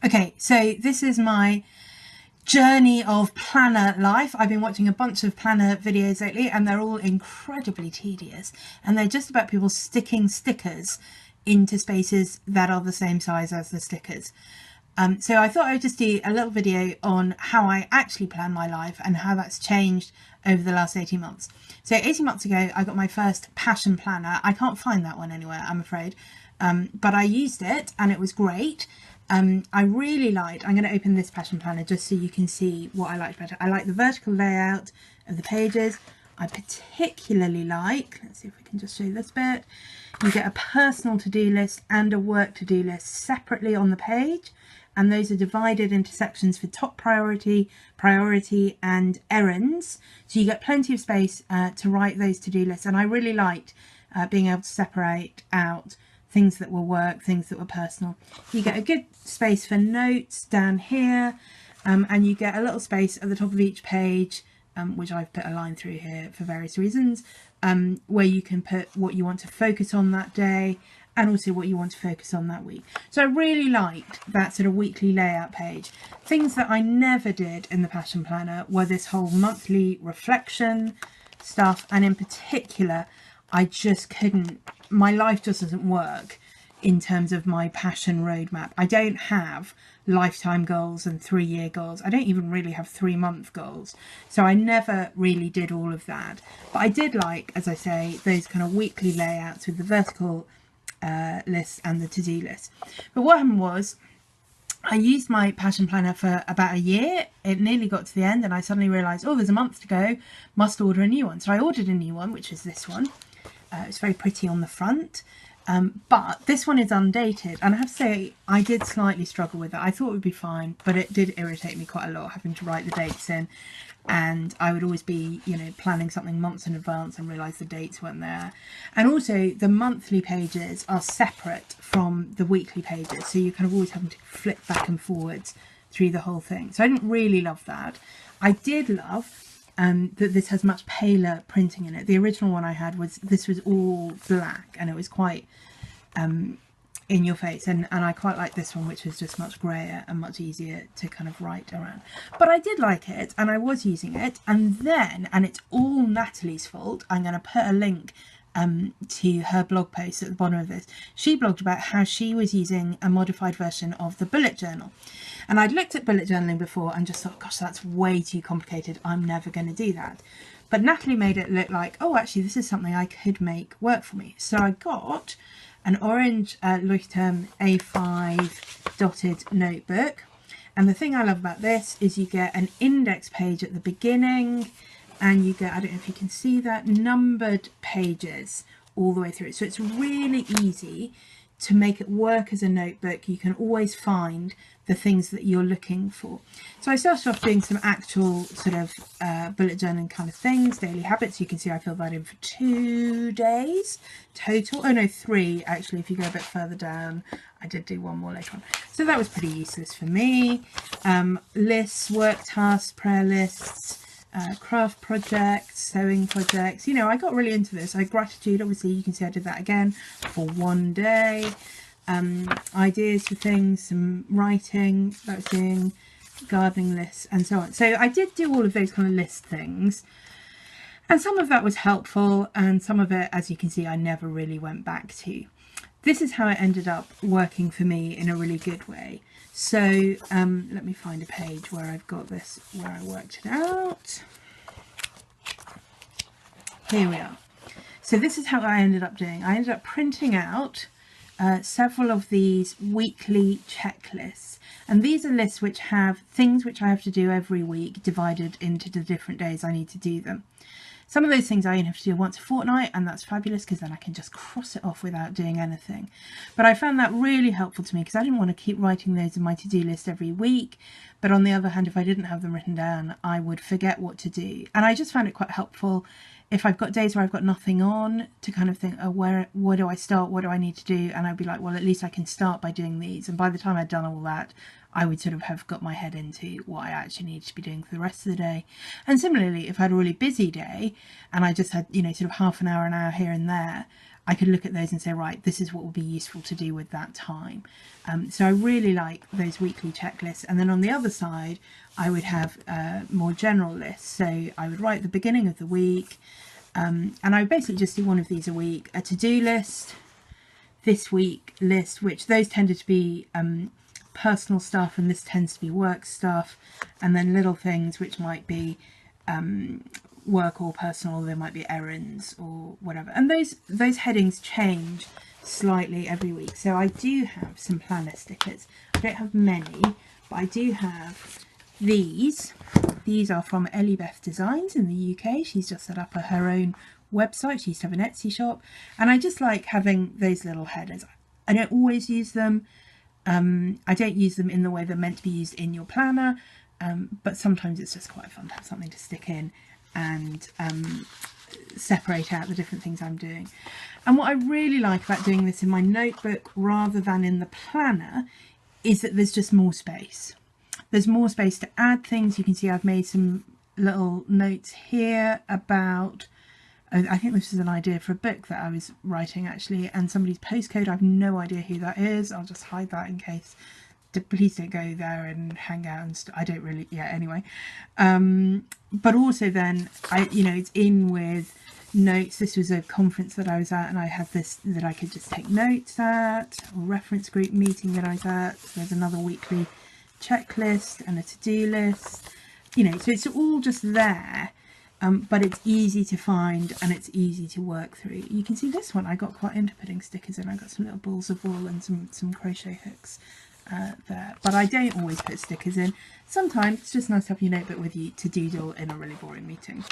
Okay, so this is my journey of planner life. I've been watching a bunch of planner videos lately and they're all incredibly tedious, and they're just about people sticking stickers into spaces that are the same size as the stickers. So I thought I would just do a little video on how I actually plan my life and how that's changed over the last 18 months. So 18 months ago, I got my first passion planner. I can't find that one anywhere, I'm afraid. But I used it and it was great. I really liked, I'm going to open this passion planner just so you can see what I liked better. I like the vertical layout of the pages. I particularly like, let's see if we can just show this bit, you get a personal to-do list and a work to-do list separately on the page, and those are divided into sections for top priority, priority and errands. So you get plenty of space to write those to-do lists, and I really liked being able to separate out things that were work, things that were personal. You get a good space for notes down here, and you get a little space at the top of each page, which I've put a line through here for various reasons, where you can put what you want to focus on that day and also what you want to focus on that week. So I really liked that sort of weekly layout page. Things that I never did in the Passion Planner were this whole monthly reflection stuff, and in particular, I just couldn't, my life just doesn't work in terms of my passion roadmap. I don't have lifetime goals and 3-year goals. I don't even really have 3-month goals. So I never really did all of that. But I did like, as I say, those kind of weekly layouts with the vertical list and the to-do list. But what happened was, I used my passion planner for about a year. It nearly got to the end and I suddenly realised, oh, there's a month to go, must order a new one. So I ordered a new one, which is this one. It's very pretty on the front, but this one is undated, and I have to say I did slightly struggle with it. I thought it would be fine, but it did irritate me quite a lot having to write the dates in, and I would always be, you know, planning something months in advance and realise the dates weren't there. And also the monthly pages are separate from the weekly pages, so you're kind of always having to flip back and forwards through the whole thing. So I didn't really love that. I did love that this has much paler printing in it. The original one I had was, this was all black and it was quite in your face, and I quite like this one, which was just much grayer and much easier to kind of write around. But I did like it and I was using it, and then, and it's all Natalie's fault, I'm going to put a link to her blog post at the bottom of this. She blogged about how she was using a modified version of the bullet journal, and I'd looked at bullet journaling before and just thought, gosh, that's way too complicated, I'm never going to do that. But Natalie made it look like, oh, actually this is something I could make work for me. So I got an orange Leuchtterm A5 dotted notebook, and the thing I love about this is you get an index page at the beginning, and you get, I don't know if you can see that, numbered pages all the way through. So it's really easy to make it work as a notebook. You can always find the things that you're looking for. So I started off doing some actual sort of bullet journaling kind of things, daily habits. You can see I filled that in for 2 days total. Oh no, 3 actually, if you go a bit further down. I did do one more later on. So that was pretty useless for me. Lists, work tasks, prayer lists, craft projects, sewing projects. You know, I got really into this. I had gratitude, obviously you can see I did that again for 1 day. Ideas for things, some writing that I was doing, gardening lists and so on. So I did do all of those kind of list things, and some of that was helpful and some of it, as you can see, I never really went back to. This is how it ended up working for me in a really good way. So let me find a page where I've got this, where I worked it out. Here we are. So this is how I ended up doing. I ended up printing out several of these weekly checklists, and these are lists which have things which I have to do every week divided into the different days I need to do them. Some of those things I only have to do once a fortnight, and that's fabulous because then I can just cross it off without doing anything. But I found that really helpful to me because I didn't want to keep writing those in my to-do list every week. But on the other hand, if I didn't have them written down, I would forget what to do. And I just found it quite helpful if I've got days where I've got nothing on, to kind of think, oh, where do I start? What do I need to do? And I'd be like, well, at least I can start by doing these. And by the time I'd done all that, I would sort of have got my head into what I actually need to be doing for the rest of the day. And similarly, if I had a really busy day and I just had, you know, sort of half an hour here and there, I could look at those and say, right, this is what will be useful to do with that time. So I really like those weekly checklists. And then on the other side, I would have more general lists. So I would write the beginning of the week, and I would basically just do one of these a week: a to-do list, this week list, which those tended to be personal stuff, and this tends to be work stuff, and then little things which might be work or personal. There might be errands or whatever, and those headings change slightly every week. So I do have some planner stickers. I don't have many, but I do have these. These are from Ellie Beth Designs in the UK. She's just set up her own website. She used to have an Etsy shop, and I just like having those little headers. I don't always use them. I don't use them in the way they're meant to be used in your planner, but sometimes it's just quite fun to have something to stick in and separate out the different things I'm doing. And what I really like about doing this in my notebook rather than in the planner is that there's just more space. There's more space to add things. You can see I've made some little notes here about, I think this is an idea for a book that I was writing actually, and somebody's postcode. I have no idea who that is. I'll just hide that in case. Please don't go there and hang out and I don't really, yeah, anyway. But also then, it's in with notes. This was a conference that I was at, and I had this that I could just take notes at, or reference group meeting that I was at. There's another weekly checklist and a to-do list, so it's all just there. But it's easy to find and it's easy to work through. You can see this one, I got quite into putting stickers in. I got some little balls of wool and some crochet hooks there. But I don't always put stickers in. Sometimes it's just nice to have your notebook with you to doodle in a really boring meeting.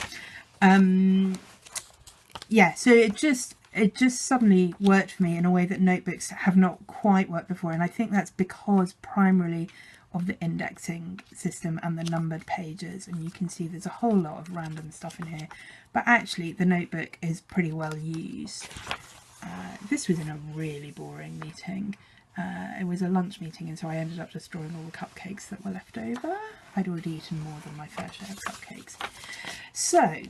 Yeah, so it just suddenly worked for me in a way that notebooks have not quite worked before. And I think that's because primarily of the indexing system and the numbered pages, and you can see there's a whole lot of random stuff in here, but actually the notebook is pretty well used. This was in a really boring meeting. It was a lunch meeting, and so I ended up just drawing all the cupcakes that were left over. I'd already eaten more than my fair share of cupcakes. So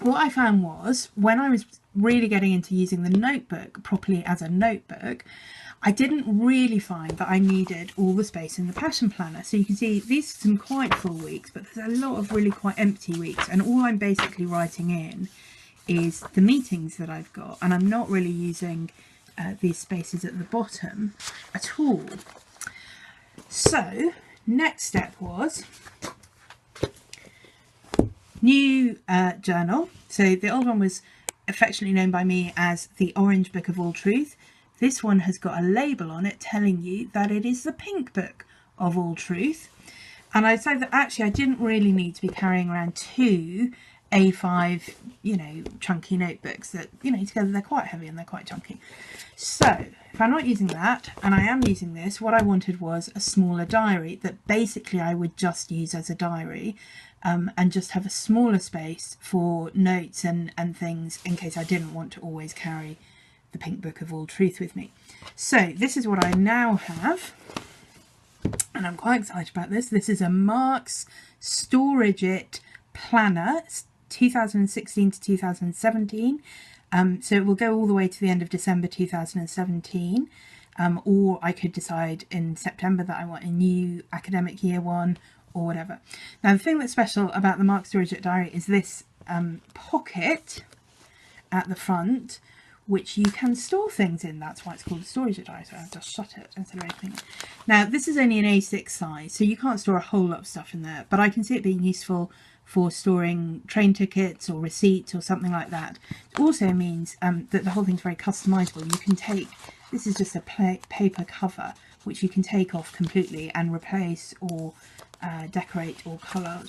what I found was, when I was really getting into using the notebook properly as a notebook, I didn't really find that I needed all the space in the Passion Planner. So you can see these are some quite full weeks, but there's a lot of really quite empty weeks. And all I'm basically writing in is the meetings that I've got. And I'm not really using these spaces at the bottom at all. So next step was new journal. So the old one was affectionately known by me as the Orange Book of All Truth. This one has got a label on it telling you that it is the Pink Book of All Truth. And I decided that actually I didn't really need to be carrying around two A5, chunky notebooks that, together they're quite heavy and they're quite chunky. So if I'm not using that, and I am using this, what I wanted was a smaller diary that basically I would just use as a diary, and just have a smaller space for notes and things in case I didn't want to always carry the Pink Book of All Truth with me. So this is what I now have, and I'm quite excited about this. This is a Marks Storage It Planner, 2016 to 2017. So it will go all the way to the end of December 2017, or I could decide in September that I want a new academic year one or whatever. Now the thing that's special about the Marks Storage It diary is this pocket at the front, which you can store things in. That's why it's called a storage diary. So I've just shut it instead of opening it. Now this is only an A6 size, so you can't store a whole lot of stuff in there, but I can see it being useful for storing train tickets or receipts or something like that. It also means that the whole thing's very customizable. You can take, this is just a paper cover, which you can take off completely and replace or decorate or colour.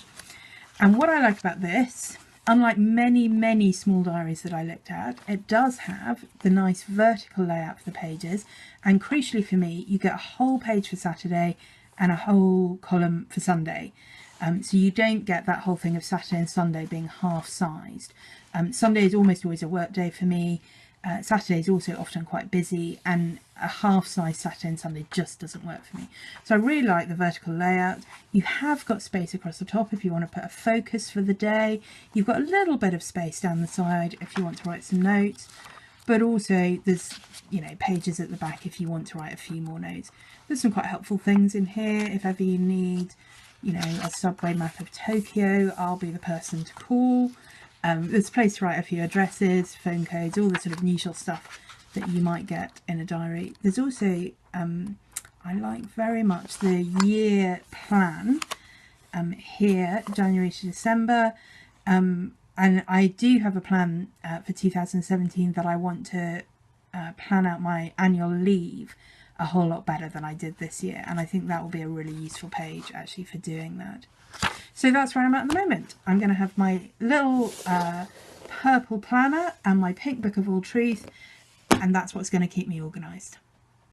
And what I like about this, unlike many small diaries that I looked at, it does have the nice vertical layout for the pages, and crucially for me, you get a whole page for Saturday and a whole column for Sunday. So you don't get that whole thing of Saturday and Sunday being half-sized. Sunday is almost always a work day for me. Saturday is also often quite busy, and a half-size Saturday and Sunday just doesn't work for me. So I really like the vertical layout. You have got space across the top if you want to put a focus for the day. You've got a little bit of space down the side if you want to write some notes. but also there's, you know, pages at the back if you want to write a few more notes. There's some quite helpful things in here if ever you need, you know, a subway map of Tokyo. I'll be the person to call. There's a place to write a few addresses, phone codes, all the sort of usual stuff that you might get in a diary. There's also, I like very much the year plan here, January to December. And I do have a plan for 2017 that I want to plan out my annual leave a whole lot better than I did this year. And I think that will be a really useful page actually for doing that. So that's where I'm at the moment. I'm going to have my little purple planner and my pink book of all truth, and that's what's going to keep me organised.